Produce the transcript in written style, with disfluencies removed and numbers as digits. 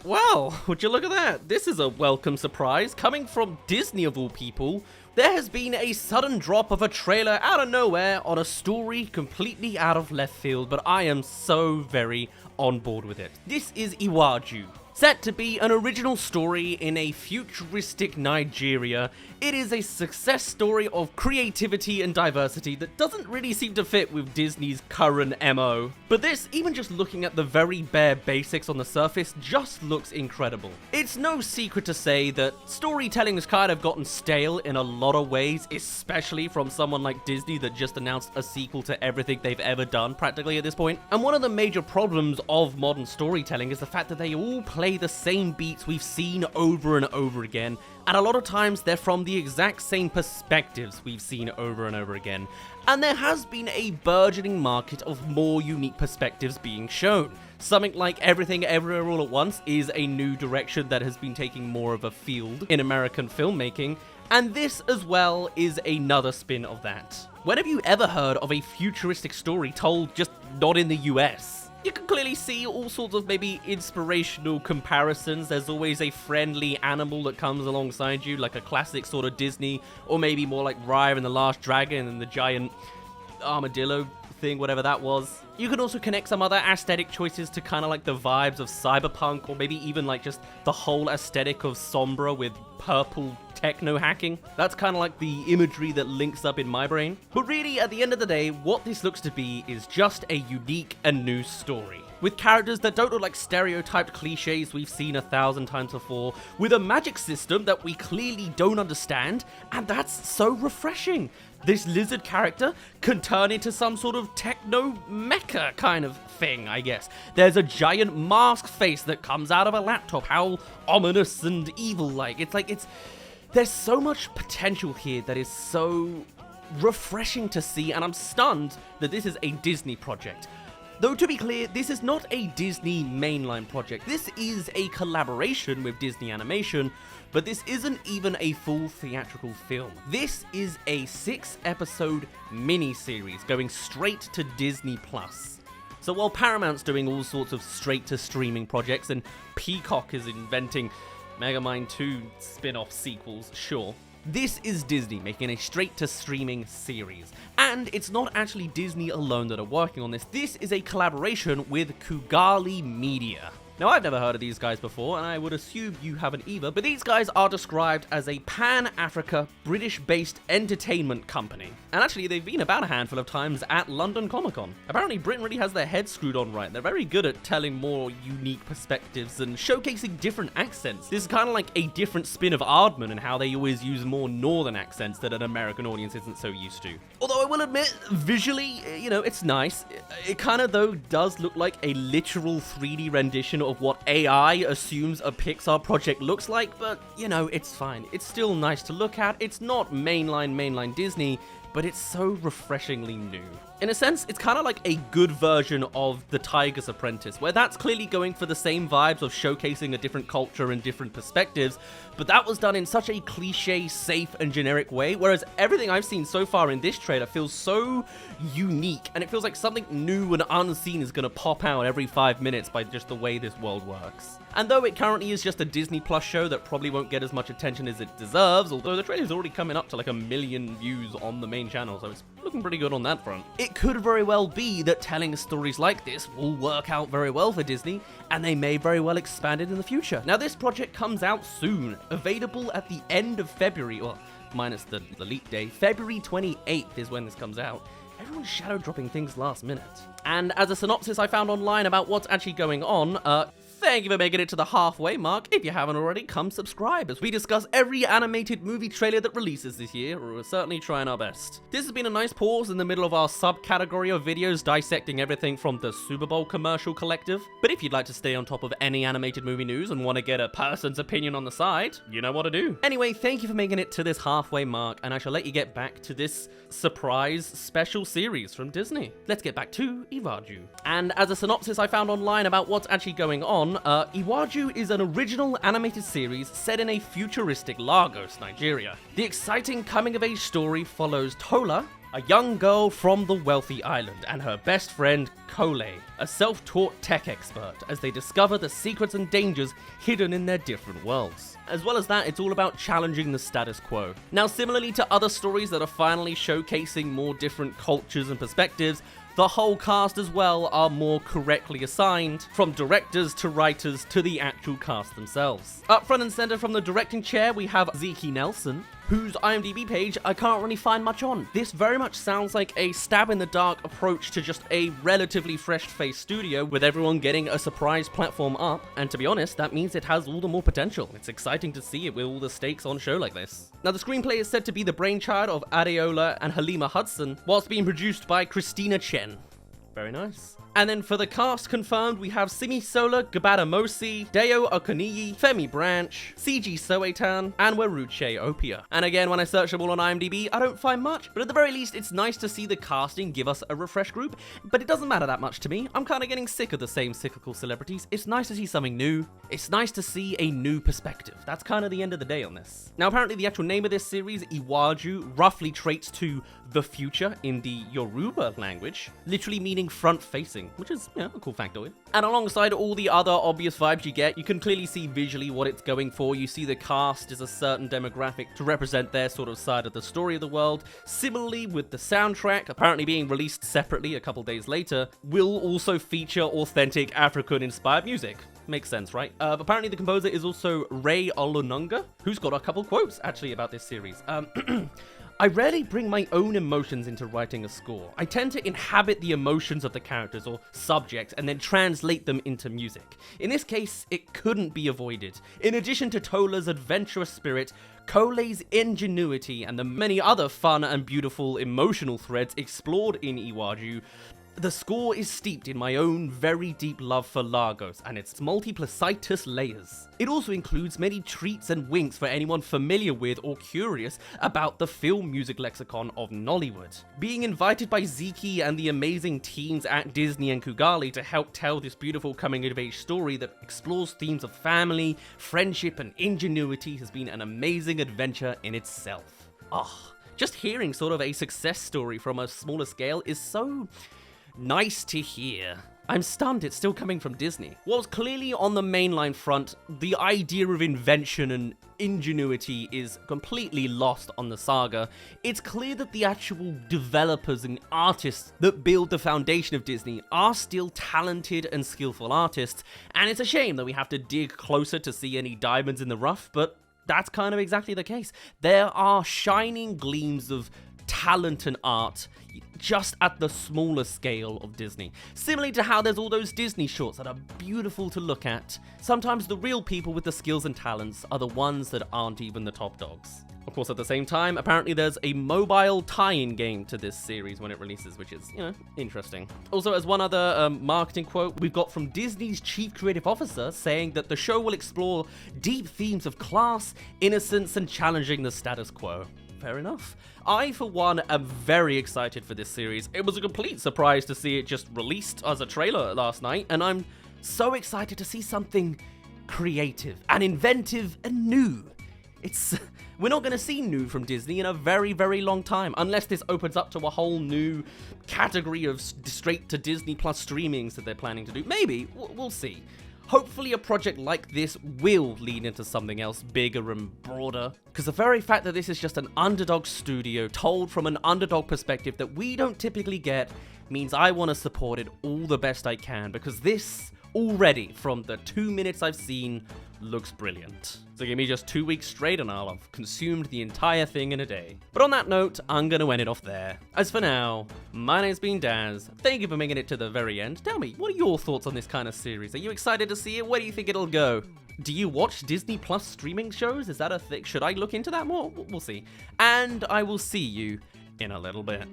Well, would you look at that? This is a welcome surprise coming from Disney of all people. There has been a sudden drop of a trailer out of nowhere on a story completely out of left field, but I am so very on board with it. This is Iwaju. Set to be an original story in a futuristic Nigeria, it is a success story of creativity and diversity that doesn't really seem to fit with Disney's current MO. But this, even just looking at the very bare basics on the surface, just looks incredible. It's no secret to say that storytelling has kind of gotten stale in a lot of ways, especially from someone like Disney that just announced a sequel to everything they've ever done practically at this point. And one of the major problems of modern storytelling is the fact that they all play the same beats we've seen over and over again, and a lot of times they're from the exact same perspectives we've seen over and over again. And there has been a burgeoning market of more unique perspectives being shown. Something like Everything Everywhere All at Once is a new direction that has been taking more of a field in American filmmaking, and this as well is another spin of that. When have you ever heard of a futuristic story told just not in the US? You can clearly see all sorts of maybe inspirational comparisons. There's always a friendly animal that comes alongside you, like a classic sort of Disney, or maybe more like Raya and the Last Dragon and the giant armadillo thing, whatever that was. You can also connect some other aesthetic choices to kind of like the vibes of cyberpunk, or maybe even like just the whole aesthetic of Sombra with purple techno hacking. That's kind of like the imagery that links up in my brain. But really, at the end of the day, what this looks to be is just a unique and new story, with characters that don't look like stereotyped cliches we've seen 1,000 times before, with a magic system that we clearly don't understand, and that's so refreshing. This lizard character can turn into some sort of techno mecha kind of thing, I guess. There's a giant mask face that comes out of a laptop, how ominous and evil-like. There's so much potential here that is so refreshing to see, and I'm stunned that this is a Disney project. Though to be clear, this is not a Disney mainline project. This is a collaboration with Disney Animation, but this isn't even a full theatrical film. This is a 6-episode mini-series going straight to DisneyPlus. So while Paramount's doing all sorts of straight-to-streaming projects and Peacock is inventing Megamind 2 spin-off sequels, sure, this is Disney making a straight-to-streaming series. And it's not actually Disney alone that are working on this. This is a collaboration with Kugali Media. Now, I've never heard of these guys before, and I would assume you haven't either, but these guys are described as a Pan-Africa, British-based entertainment company. And actually, they've been about a handful of times at London Comic Con. Apparently, Britain really has their heads screwed on right. They're very good at telling more unique perspectives and showcasing different accents. This is kind of like a different spin of Aardman and how they always use more northern accents that an American audience isn't so used to. Although I will admit, visually, it's nice. It kind of, though, does look like a literal 3D rendition of what AI assumes a Pixar project looks like, but, it's fine. It's still nice to look at. It's not mainline Disney, but it's so refreshingly new. In a sense, it's kind of like a good version of The Tiger's Apprentice, where that's clearly going for the same vibes of showcasing a different culture and different perspectives, but that was done in such a cliche, safe, and generic way, whereas everything I've seen so far in this trailer feels so unique, and it feels like something new and unseen is going to pop out every 5 minutes by just the way this world works. And though it currently is just a Disney Plus show that probably won't get as much attention as it deserves, although the trailer's already coming up to like 1 million views on the main channel, so it's looking pretty good on that front. It could very well be that telling stories like this will work out very well for Disney, and they may very well expand it in the future. Now, this project comes out soon, available at the end of February, well, minus the leap day. February 28th is when this comes out. Everyone's shadow dropping things last minute. And as a synopsis I found online about what's actually going on, thank you for making it to the halfway mark. If you haven't already, come subscribe as we discuss every animated movie trailer that releases this year. We're certainly trying our best. This has been a nice pause in the middle of our subcategory of videos dissecting everything from the Super Bowl commercial collective. But if you'd like to stay on top of any animated movie news and want to get a person's opinion on the side, you know what to do. Anyway, thank you for making it to this halfway mark, and I shall let you get back to this surprise special series from Disney. Let's get back to Iwaju. And as a synopsis I found online about what's actually going on, Iwaju is an original animated series set in a futuristic Lagos, Nigeria. The exciting coming-of-age story follows Tola, a young girl from the wealthy island, and her best friend, Kole, a self-taught tech expert, as they discover the secrets and dangers hidden in their different worlds. As well as that, it's all about challenging the status quo. Now, similarly to other stories that are finally showcasing more different cultures and perspectives, the whole cast as well are more correctly assigned, from directors to writers to the actual cast themselves. Up front and center from the directing chair, we have Zeke Nelson, whose IMDb page I can't really find much on. This very much sounds like a stab-in-the-dark approach to just a relatively fresh-faced studio, with everyone getting a surprise platform up, and to be honest, that means it has all the more potential. It's exciting to see it with all the stakes on a show like this. Now, the screenplay is said to be the brainchild of Adeola and Halima Hudson, whilst being produced by Christina Chen. Very nice. And then for the cast confirmed, we have Simisola Gbadamosi, Deo Okoniyi, Femi Branch, CG Soetan, and Weruche Opia. And again, when I search them all on IMDb, I don't find much, but at the very least, it's nice to see the casting give us a refresh group, but it doesn't matter that much to me. I'm kind of getting sick of the same cyclical celebrities. It's nice to see something new. It's nice to see a new perspective. That's kind of the end of the day on this. Now, apparently the actual name of this series, Iwaju, roughly traits to the future in the Yoruba language, literally meaning front-facing, which is, a cool factoid. And alongside all the other obvious vibes you get, you can clearly see visually what it's going for. You see the cast is a certain demographic to represent their sort of side of the story of the world. Similarly, with the soundtrack, apparently being released separately a couple days later, will also feature authentic African-inspired music. Makes sense, right? Apparently the composer is also Ray Olununga, who's got a couple quotes, actually, about this series. I rarely bring my own emotions into writing a score. I tend to inhabit the emotions of the characters or subjects and then translate them into music. In this case, it couldn't be avoided. In addition to Tola's adventurous spirit, Kole's ingenuity, and the many other fun and beautiful emotional threads explored in Iwaju, the score is steeped in my own very deep love for Lagos and its multiplicitous layers. It also includes many treats and winks for anyone familiar with or curious about the film music lexicon of Nollywood. Being invited by Zeke and the amazing teams at Disney and Kugali to help tell this beautiful coming-of-age story that explores themes of family, friendship, and ingenuity has been an amazing adventure in itself. Just hearing sort of a success story from a smaller scale is so nice to hear. I'm stunned it's still coming from Disney. Whilst clearly on the mainline front, the idea of invention and ingenuity is completely lost on the saga, it's clear that the actual developers and artists that build the foundation of Disney are still talented and skillful artists, and it's a shame that we have to dig closer to see any diamonds in the rough, but that's kind of exactly the case. There are shining gleams of talent and art just at the smaller scale of Disney. Similarly to how there's all those Disney shorts that are beautiful to look at, sometimes the real people with the skills and talents are the ones that aren't even the top dogs. Of course, at the same time, apparently there's a mobile tie-in game to this series when it releases, which is, interesting. Also, as one other marketing quote, we've got from Disney's chief creative officer saying that the show will explore deep themes of class, innocence, and challenging the status quo. Fair enough. I, for one, am very excited for this series. It was a complete surprise to see it just released as a trailer last night, and I'm so excited to see something creative and inventive and new. We're not going to see new from Disney in a very, very long time, unless this opens up to a whole new category of straight to DisneyPlus streamings that they're planning to do. Maybe. We'll see. Hopefully a project like this will lead into something else bigger and broader, because the very fact that this is just an underdog studio told from an underdog perspective that we don't typically get means I want to support it all the best I can, because this already, from the 2 minutes I've seen, looks brilliant. So give me just 2 weeks straight and I'll have consumed the entire thing in a day. But on that note, I'm going to end it off there. As for now, my name's been Daz. Thank you for making it to the very end. Tell me, what are your thoughts on this kind of series? Are you excited to see it? Where do you think it'll go? Do you watch Disney Plus streaming shows? Is that a thing? Should I look into that more? We'll see. And I will see you in a little bit.